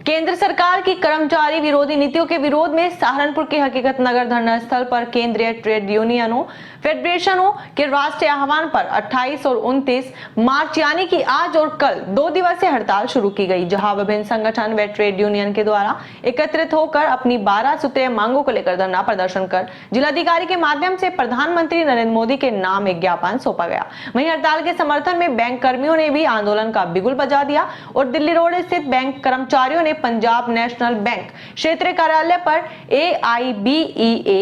केंद्र सरकार की कर्मचारी विरोधी नीतियों के विरोध में सहारनपुर के हकीकत नगर धरना स्थल पर केंद्रीय ट्रेड यूनियनों फेडरेशनों के राष्ट्रीय आह्वान पर 28 और 29 मार्च यानी कि आज और कल 2 दिवसीय हड़ताल शुरू की गई, जहां विभिन्न संगठन व ट्रेड यूनियन के द्वारा एकत्रित होकर अपनी 12 सूत्रीय मांगों को लेकर धरना प्रदर्शन कर जिलाधिकारी के माध्यम से प्रधानमंत्री नरेंद्र मोदी के नाम एक ज्ञापन सौंपा गया। वहीं हड़ताल के समर्थन में बैंक कर्मियों ने भी आंदोलन का बिगुल बजा दिया और दिल्ली रोड स्थित बैंक कर्मचारियों ने पंजाब नेशनल बैंक क्षेत्रीय कार्यालय पर AIBEA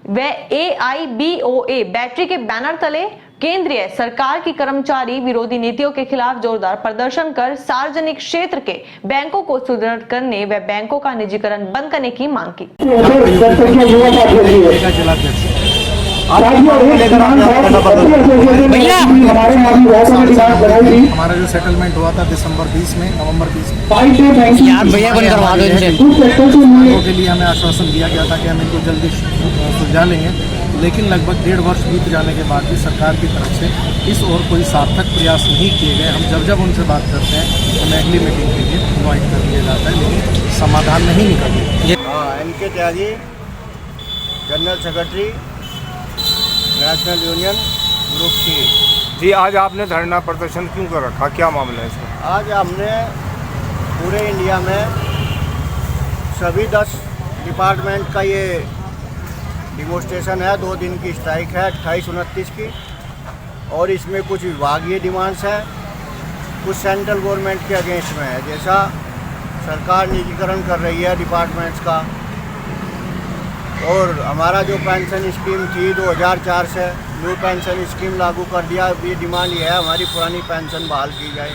व AIBOA बैटरी के बैनर तले केंद्रीय सरकार की कर्मचारी विरोधी नीतियों के खिलाफ जोरदार प्रदर्शन कर सार्वजनिक क्षेत्र के बैंकों को सुदृढ़ करने व बैंकों का निजीकरण बंद करने की मांग की। हमारा जो सेटलमेंट हुआ था दिसंबर 20 में, नवंबर 20 में यार भैया बंद करवा दो इनसे। के लिए हमें आश्वासन दिया गया था कि हम इनको जल्दी सुलझा लेंगे, लेकिन लगभग 1.5 वर्ष बीत जाने के बाद भी सरकार की तरफ से इस ओर कोई सार्थक प्रयास नहीं किए गए। हम जब उनसे बात करते हैं हमें अगली मीटिंग के लिए इन्वाइट कर दिया जाता है, लेकिन समाधान नहीं निकलता। इनके Tyagi general secretary national union group C. जी, आज आपने धरना प्रदर्शन क्यों कर रखा, क्या मामला है इसका? आज हमने पूरे इंडिया में सभी 10 डिपार्टमेंट का ये डिमोस्ट्रेशन है, 2 दिन की स्ट्राइक है 28-29 की, और इसमें कुछ विभागीय डिमांड्स हैं, कुछ सेंट्रल गवर्नमेंट के अगेंस्ट में है। जैसा सरकार निजीकरण कर रही है डिपार्टमेंट्स का, और हमारा जो पेंशन स्कीम थी 2004 से न्यू पेंशन स्कीम लागू कर दिया। ये डिमांड ये है हमारी पुरानी पेंशन बहाल की जाए।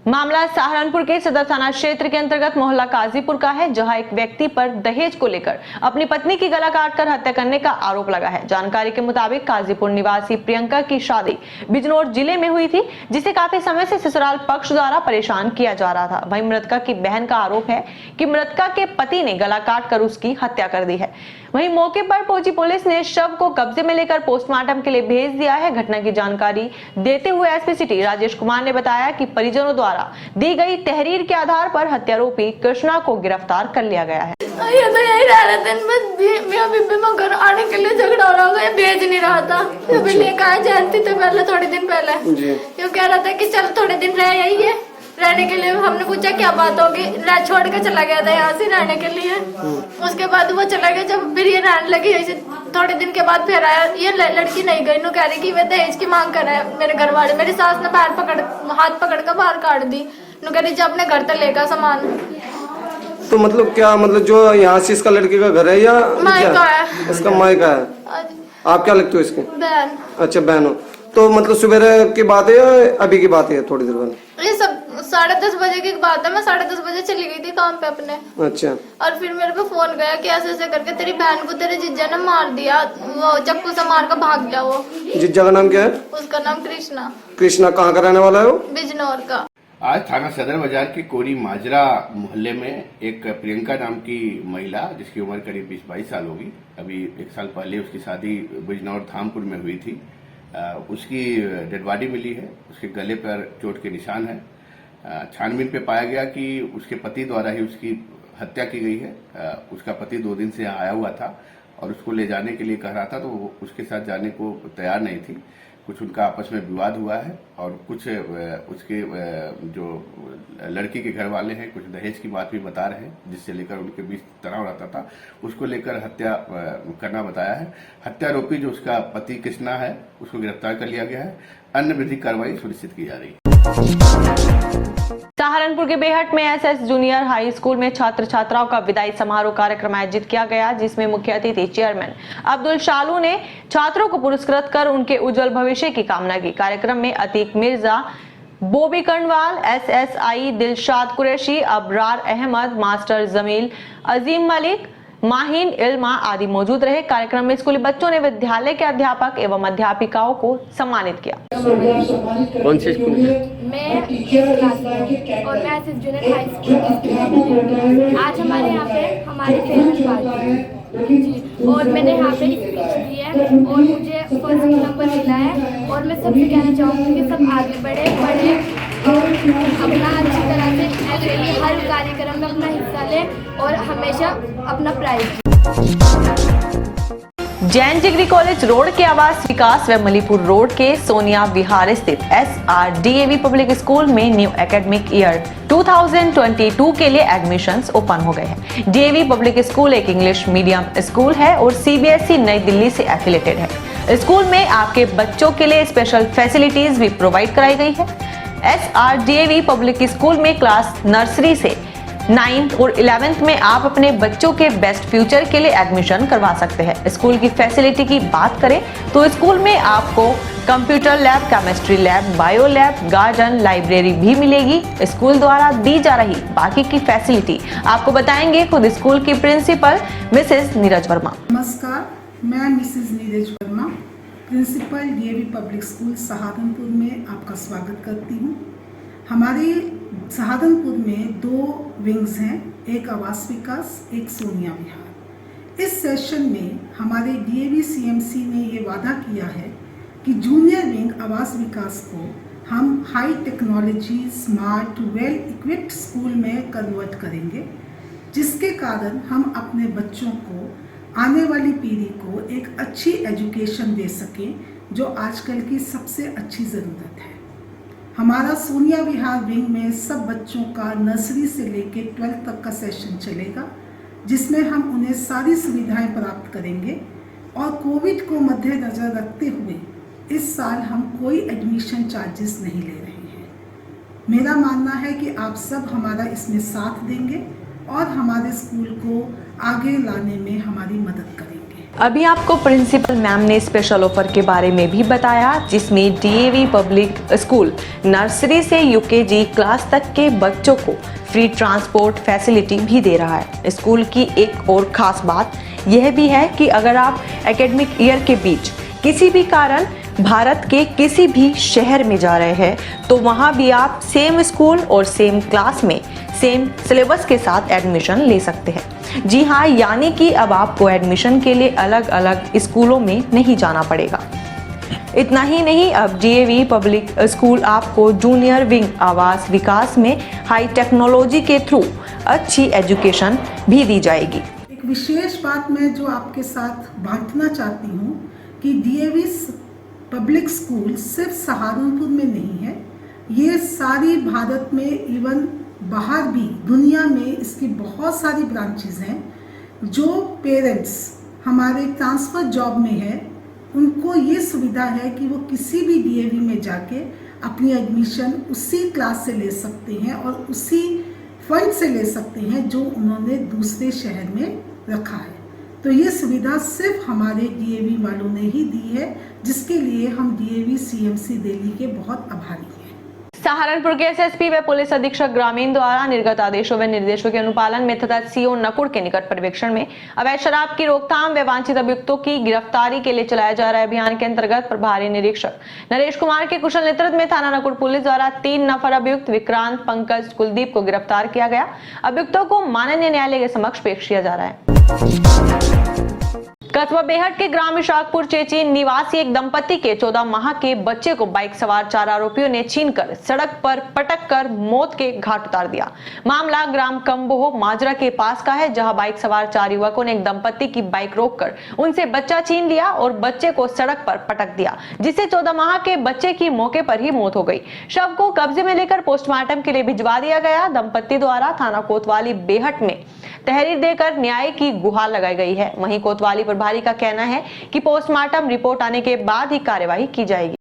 मामला सहारनपुर के सदर थाना क्षेत्र के अंतर्गत मोहल्ला काजीपुर का है, जहां एक व्यक्ति पर दहेज को लेकर अपनी पत्नी की गला काटकर हत्या करने का आरोप लगा है। जानकारी के मुताबिक काजीपुर निवासी प्रियंका की शादी बिजनौर जिले में हुई थी, जिसे काफी समय से ससुराल पक्ष द्वारा परेशान किया जा रहा था। वहीं मृतका की बहन का आरोप है कि मृतका के पति ने गला काट कर उसकी हत्या कर दी है। वहीं मौके पर पहुंची पुलिस ने शव को कब्जे में लेकर पोस्टमार्टम के लिए भेज दिया है। घटना की जानकारी देते हुए एसपी सिटी राजेश कुमार ने बताया कि परिजनों द्वारा दी गई तहरीर के आधार पर हत्यारोपी कृष्णा को गिरफ्तार कर लिया गया है। ये तो यही रह रहे थे, मैं घर आने के लिए झगड़ा हो रहा होगा, भेज नहीं रहा था। अभी लेकर आया जयंती तो पहले थोड़े दिन पहले ये कह रहा था कि चल थोड़े दिन रह यही है रहने के लिए। हमने पूछा क्या बात होगी, छोड़ के चला गया था यहाँ से रहने के लिए। उसके बाद वो चला गया, जब फिर ये रहने लगी ऐसे थोड़े दिन के बाद फिर आया। ये लड़की नहीं गई, नो कह रही कि वे दहेज की मांग कर रहा है। मेरे घर वाले, मेरी सास ने हाथ पकड़ कर बाहर काट दी, नो कह रही जब अपने घर तक लेगा सामान। तो मतलब क्या, मतलब जो यहाँ से इसका लड़के का घर है या मायका है? इसका मायका है। आप क्या लगते हो इसके? बहन। अच्छा, बहन हो। तो मतलब सुबह की बात है या अभी की बात है? थोड़ी देर पहले। ये सब 10:30 बजे की बात है। मैं 10:30 बजे चली गई थी काम पे अपने। अच्छा। और फिर मेरे पे फोन गया कि ऐसे ऐसे करके तेरी बहन को तेरे जीजा ने मार दिया, वो चाकू से मार कर भाग गया। वो जीजा का नाम क्या है? उसका नाम कृष्णा। कृष्णा कहाँ का रहने वाला है वो? बिजनौर का। आज थाना सदर बाजार के कोरी माजरा मोहल्ले में एक प्रियंका नाम की महिला, जिसकी उम्र करीब 20-22 साल होगी, अभी 1 साल पहले उसकी शादी बिजनौर धामपुर में हुई थी। उसकी डेड बॉडी मिली है, उसके गले पर चोट के निशान है। छानबीन पे पाया गया कि उसके पति द्वारा ही उसकी हत्या की गई है। उसका पति 2 दिन से यहाँ आया हुआ था और उसको ले जाने के लिए कह रहा था, तो वो उसके साथ जाने को तैयार नहीं थी। कुछ उनका आपस में विवाद हुआ है और कुछ उसके जो लड़की के घर वाले हैं कुछ दहेज की बात भी बता रहे हैं, जिससे लेकर उनके बीच तनाव रहता था। उसको लेकर हत्या करना बताया है। हत्यारोपी जो उसका पति कृष्णा है उसको गिरफ्तार कर लिया गया है। अन्य विधिक कार्रवाई सुनिश्चित की जा रही है। सहारनपुर के बेहट में SS जूनियर हाई स्कूल में छात्र छात्राओं का विदाई समारोह कार्यक्रम आयोजित किया गया, जिसमें मुख्य अतिथि चेयरमैन अब्दुल शालू ने छात्रों को पुरस्कृत कर उनके उज्जवल भविष्य की कामना की। कार्यक्रम में अतीक मिर्जा, बोबी कर्णवाल, SSI दिलशाद कुरैशी, अबरार अहमद, मास्टर जमील, अजीम मलिक, माहिन इल्मा आदि मौजूद रहे। कार्यक्रम में स्कूली बच्चों ने विद्यालय के अध्यापक एवं अध्यापिकाओं को सम्मानित किया। कौन से स्कूल में? मैं और मैं SS जूनियर हाई स्कूल। आज हमारे यहाँ पे हमारी फेयरवेल पार्टी है और मैंने यहाँ पे स्पीच दी है और मुझे फर्स्ट नंबर मिला है। और मैं सबसे कहना चाहूँगी कि सब आगे बढ़े अपना अच्छी तरह से हर कार्यक्रम में अपना हिस्सा लें और हमेशा अपना प्राइज। जैन जिगरी कॉलेज रोड के आवास विकास व मलीपुर रोड के सोनिया विहार स्थित SRDAV पब्लिक स्कूल में न्यू एकेडमिक ईयर 2022 के लिए एडमिशंस ओपन हो गए हैं। DAV पब्लिक स्कूल एक इंग्लिश मीडियम स्कूल है और CBSE नई दिल्ली से एफिलेटेड है। स्कूल में आपके बच्चों के लिए स्पेशल फैसिलिटीज भी प्रोवाइड कराई गई है। SRDAV पब्लिक स्कूल में क्लास नर्सरी से 9th और 11th में आप अपने बच्चों के बेस्ट फ्यूचर के लिए एडमिशन करवा सकते हैं। स्कूल की फैसिलिटी की बात करें तो स्कूल में आपको computer lab, chemistry lab, bio lab, garden, library भी मिलेगी। स्कूल द्वारा दी जा रही बाकी की फैसिलिटी आपको बताएंगे खुद स्कूल की प्रिंसिपल मिसेस नीरज वर्मा। नमस्कार, मैं Mrs Neeraj Verma, principal DAV public school Saharanpur में आपका स्वागत करती हूँ। हमारे सहारनपुर में 2 विंग्स हैं, एक आवास विकास, एक सोनिया विहार। इस सेशन में हमारे DAV CMC ने ये वादा किया है कि जूनियर विंग आवास विकास को हम high technology, smart, well equipped school में कन्वर्ट करेंगे, जिसके कारण हम अपने बच्चों को, आने वाली पीढ़ी को एक अच्छी एजुकेशन दे सकें, जो आजकल की सबसे अच्छी ज़रूरत है। हमारा सोनिया विहार विंग में सब बच्चों का नर्सरी से लेकर 12th तक का सेशन चलेगा, जिसमें हम उन्हें सारी सुविधाएं प्राप्त करेंगे और कोविड को मद्देनज़र रखते हुए इस साल हम कोई एडमिशन चार्जेस नहीं ले रहे हैं। मेरा मानना है कि आप सब हमारा इसमें साथ देंगे और हमारे स्कूल को आगे लाने में हमारी मदद करेंगे। अभी आपको प्रिंसिपल मैम ने स्पेशल ऑफर के बारे में भी बताया, जिसमें DAV पब्लिक स्कूल नर्सरी से UKG क्लास तक के बच्चों को फ्री ट्रांसपोर्ट फैसिलिटी भी दे रहा है। स्कूल की एक और खास बात यह भी है कि अगर आप एकेडमिक ईयर के बीच किसी भी कारण भारत के किसी भी शहर में जा रहे हैं तो वहाँ भी आप सेम स्कूल और सेम क्लास में सेम सिलेबस के साथ एडमिशन ले सकते हैं। जी हाँ, यानी कि अब आपको एडमिशन के लिए अलग अलग स्कूलों में नहीं जाना पड़ेगा। इतना ही नहीं, अब DAV पब्लिक स्कूल आपको जूनियर विंग आवास विकास में हाई टेक्नोलॉजी के थ्रू अच्छी एजुकेशन भी दी जाएगी। एक विशेष बात मैं जो आपके साथ बांटना चाहती हूँ कि DAV पब्लिक स्कूल सिर्फ सहारनपुर में नहीं है, ये सारी भारत में, इवन बाहर भी दुनिया में इसकी बहुत सारी ब्रांचेस हैं। जो पेरेंट्स हमारे ट्रांसफ़र जॉब में है, उनको ये सुविधा है कि वो किसी भी DAV में जाके अपनी एडमिशन उसी क्लास से ले सकते हैं और उसी फंड से ले सकते हैं जो उन्होंने दूसरे शहर में रखा है। तो ये सुविधा सिर्फ हमारे DAV वालों ने ही दी है, जिसके लिए हम DAV CMC दिल्ली के बहुत आभारी हैं। सहारनपुर के SSP व पुलिस अधीक्षक ग्रामीण द्वारा निर्गत आदेशों व निर्देशों के अनुपालन में तथा CO नकुड़ के निकट पर्यवेक्षण में अवैध शराब की रोकथाम व वांछित अभियुक्तों की गिरफ्तारी के लिए चलाया जा रहा अभियान के अंतर्गत प्रभारी निरीक्षक नरेश कुमार के कुशल नेतृत्व में थाना नकुड़ पुलिस द्वारा 3 नफर अभियुक्त विक्रांत, पंकज, कुलदीप को गिरफ्तार किया गया। अभियुक्तों को माननीय न्यायालय के समक्ष पेश किया जा रहा है। कस्बा बेहट के ग्राम इशाकपुर चेची निवासी एक दंपति के 14 माह के बच्चे को बाइक सवार 4 आरोपियों ने छीनकर सड़क पर पटक कर मौत के घाट उतार दिया। मामला ग्राम कंबोह माजरा के पास का है, जहां बाइक सवार 4 युवकों ने एक दंपति की बाइक रोककर उनसे बच्चा छीन लिया और बच्चे को सड़क पर पटक दिया, जिससे 14 माह के बच्चे की मौके पर ही मौत हो गई। शव को कब्जे में लेकर पोस्टमार्टम के लिए भिजवा दिया गया। दंपति द्वारा थाना कोतवाली बेहट में तहरीर देकर न्याय की गुहार लगाई गई है। वहीं कोतवाली प्रभारी का कहना है कि पोस्टमार्टम रिपोर्ट आने के बाद ही कार्यवाही की जाएगी।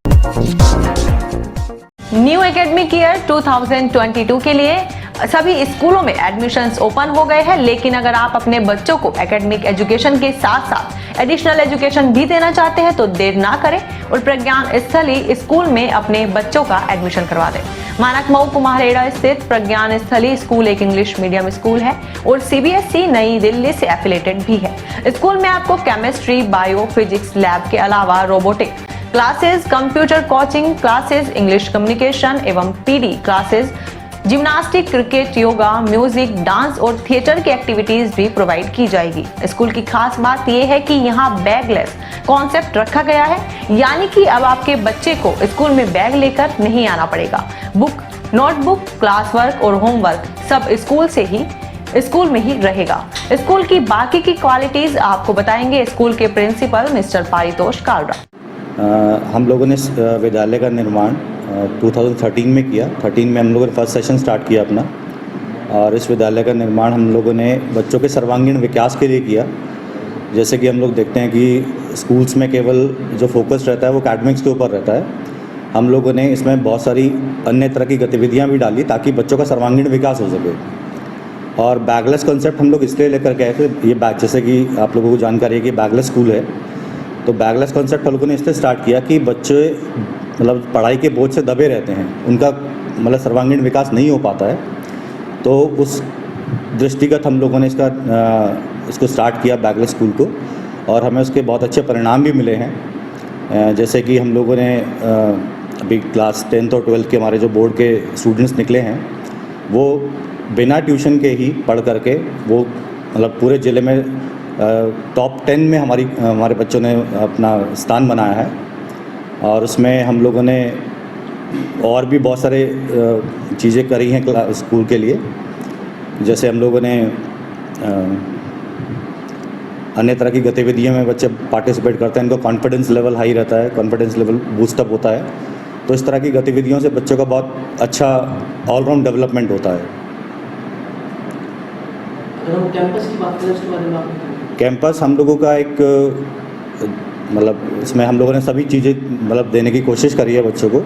न्यू एकेडमिक ईयर 2022 के लिए सभी स्कूलों में एडमिशंस ओपन हो गए हैं, लेकिन अगर आप अपने बच्चों को एकेडमिक एजुकेशन के साथ साथ एडिशनल एजुकेशन भी देना चाहते हैं तो देर ना करें और प्रज्ञान स्थली स्कूल में अपने बच्चों का एडमिशन करवा दें। मानक मऊ कुम्हारेड़ा स्थित प्रज्ञान स्थली स्कूल एक इंग्लिश मीडियम स्कूल है और CBSE नई दिल्ली से एफिलेटेड भी है। स्कूल में आपको केमिस्ट्री, बायो, फिजिक्स लैब के अलावा robotic classes, computer coaching classes, English communication एवं PD classes, gymnastic, cricket, yoga, music, dance और थिएटर की एक्टिविटीज भी प्रोवाइड की जाएगी। स्कूल की खास बात यह है कि यहाँ बैगलेस कॉन्सेप्ट रखा गया है, यानी कि अब आपके बच्चे को स्कूल में बैग लेकर नहीं आना पड़ेगा। बुक नोटबुक, क्लास वर्क और होमवर्क सब स्कूल में ही रहेगा। स्कूल की बाकी की क्वालिटीज आपको बताएंगे स्कूल के प्रिंसिपल मिस्टर पारितोष कालरा। हम लोगों ने विद्यालय का निर्माण 2013 में किया। 13 में हम लोगों ने फर्स्ट सेशन स्टार्ट किया अपना, और इस विद्यालय का निर्माण हम लोगों ने बच्चों के सर्वांगीण विकास के लिए किया। जैसे कि हम लोग देखते हैं कि स्कूल्स में केवल जो फोकस रहता है वो एकेडमिक्स के ऊपर रहता है। हम लोगों ने इसमें बहुत सारी अन्य तरह की गतिविधियां भी डाली ताकि बच्चों का सर्वांगीण विकास हो सके। और बैगलेस कॉन्सेप्ट हम लोग इसलिए लेकर के आए थे, ये बैग जैसे कि आप लोगों को जानकारी है कि बैगलेस स्कूल है, तो बैगलेस कॉन्सेप्ट हम लोगों ने इसलिए स्टार्ट किया कि बच्चे मतलब पढ़ाई के बोझ से दबे रहते हैं, उनका मतलब सर्वांगीण विकास नहीं हो पाता है। तो उस दृष्टिगत हम लोगों ने इसको स्टार्ट किया बैगलेस स्कूल को, और हमें उसके बहुत अच्छे परिणाम भी मिले हैं। जैसे कि हम लोगों ने अभी क्लास 10th और 12th के हमारे जो बोर्ड के स्टूडेंट्स निकले हैं वो बिना ट्यूशन के ही पढ़ करके वो मतलब पूरे ज़िले में टॉप 10 में हमारे बच्चों ने अपना स्थान बनाया है। और उसमें हम लोगों ने और भी बहुत सारे चीज़ें करी हैं स्कूल के लिए। जैसे हम लोगों ने अन्य तरह की गतिविधियों में बच्चे पार्टिसिपेट करते हैं, इनको कॉन्फिडेंस लेवल हाई रहता है, कॉन्फिडेंस लेवल बूस्टअप होता है। तो इस तरह की गतिविधियों से बच्चों का बहुत अच्छा ऑलराउंड डेवलपमेंट होता है। अगर हम कैंपस की बात करें उसके बारे में आप? कैंपस हम लोगों का एक मतलब इसमें हम लोगों ने सभी चीज़ें मतलब देने की कोशिश करी है बच्चों को।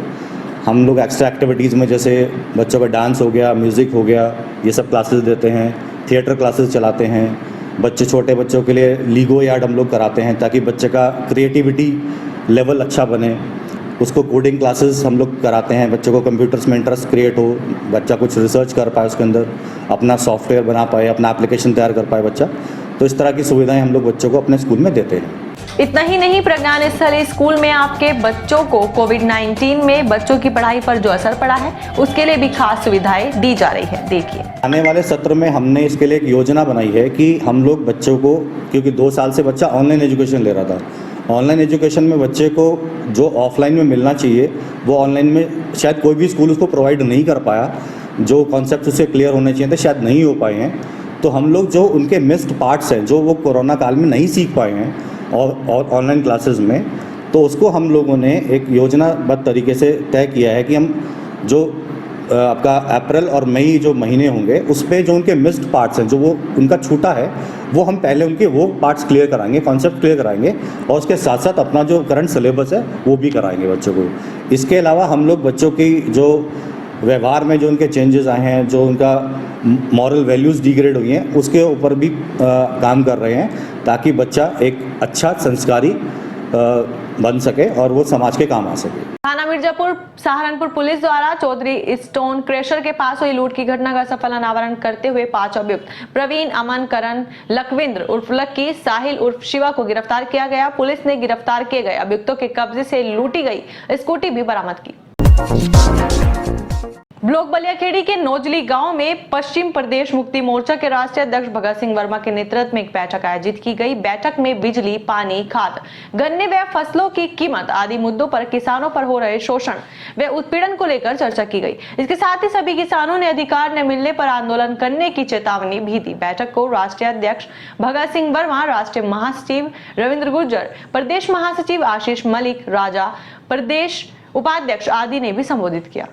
हम लोग एक्स्ट्रा एक्टिविटीज़ में जैसे बच्चों का डांस हो गया, म्यूज़िक हो गया, ये सब क्लासेस देते हैं। थिएटर क्लासेस चलाते हैं। छोटे बच्चों के लिए लीगो यार्ड हम लोग कराते हैं ताकि बच्चे का क्रिएटिविटी लेवल अच्छा बने। उसको कोडिंग क्लासेस हम लोग कराते हैं, बच्चों को कंप्यूटर्स में इंटरेस्ट क्रिएट हो, बच्चा कुछ रिसर्च कर पाए, उसके अंदर अपना सॉफ्टवेयर बना पाए, अपना एप्लीकेशन तैयार कर पाए बच्चा। तो इस तरह की सुविधाएं हम लोग बच्चों को अपने स्कूल में देते हैं। इतना ही नहीं, प्रज्ञान स्थली स्कूल में आपके बच्चों को कोविड-19 में बच्चों की पढ़ाई पर जो असर पड़ा है उसके लिए भी खास सुविधाएं दी जा रही है। देखिए, आने वाले सत्र में हमने इसके लिए एक योजना बनाई है कि हम लोग बच्चों को, क्योंकि 2 साल से बच्चा ऑनलाइन एजुकेशन ले रहा था, ऑनलाइन एजुकेशन में बच्चे को जो ऑफलाइन में मिलना चाहिए वो ऑनलाइन में शायद कोई भी स्कूल उसको प्रोवाइड नहीं कर पाया। जो कॉन्सेप्ट उससे क्लियर होने चाहिए थे शायद नहीं हो पाए हैं। तो हम लोग जो उनके मिस्ड पार्ट्स हैं, जो वो कोरोना काल में नहीं सीख पाए हैं और ऑनलाइन क्लासेस में, तो उसको हम लोगों ने एक योजनाबद्ध तरीके से तय किया है कि हम जो आपका अप्रैल और मई जो महीने होंगे उस पर जो उनके मिस्ड पार्ट्स हैं, जो वो उनका छूटा है, वो हम पहले उनके वो पार्ट्स क्लियर कराएंगे, कॉन्सेप्ट क्लियर कराएंगे, और उसके साथ साथ अपना जो करंट सिलेबस है वो भी कराएंगे बच्चों को। इसके अलावा हम लोग बच्चों की जो व्यवहार में जो उनके चेंजेस आए हैं, जो उनका मॉरल वैल्यूज़ डिग्रेड हुई हैं, उसके ऊपर भी काम कर रहे हैं ताकि बच्चा एक अच्छा संस्कारी बन सके और वो समाज के काम आ सके। थाना मिर्जापुर सहारनपुर पुलिस द्वारा चौधरी स्टोन क्रेशर के पास हुई लूट की घटना का सफल अनावरण करते हुए 5 अभियुक्त प्रवीण, अमन, करण, लखविंद्र उर्फ लक्की, साहिल उर्फ शिवा को गिरफ्तार किया गया। पुलिस ने गिरफ्तार किए गए अभियुक्तों के कब्जे से लूटी गई स्कूटी भी बरामद की। ब्लॉक बलियाखेड़ी के नोजली गांव में पश्चिम प्रदेश मुक्ति मोर्चा के राष्ट्रीय अध्यक्ष भगत सिंह वर्मा के नेतृत्व में एक बैठक आयोजित की गई। बैठक में बिजली, पानी, खाद, गन्ने व फसलों की कीमत आदि मुद्दों पर किसानों पर हो रहे शोषण व उत्पीड़न को लेकर चर्चा की गई। इसके साथ ही सभी किसानों ने अधिकार न मिलने पर आंदोलन करने की चेतावनी भी दी। बैठक को राष्ट्रीय अध्यक्ष भगत सिंह वर्मा, राष्ट्रीय महासचिव रविंद्र गुर्जर, प्रदेश महासचिव आशीष मलिक, राजा, प्रदेश उपाध्यक्ष आदि ने भी संबोधित किया।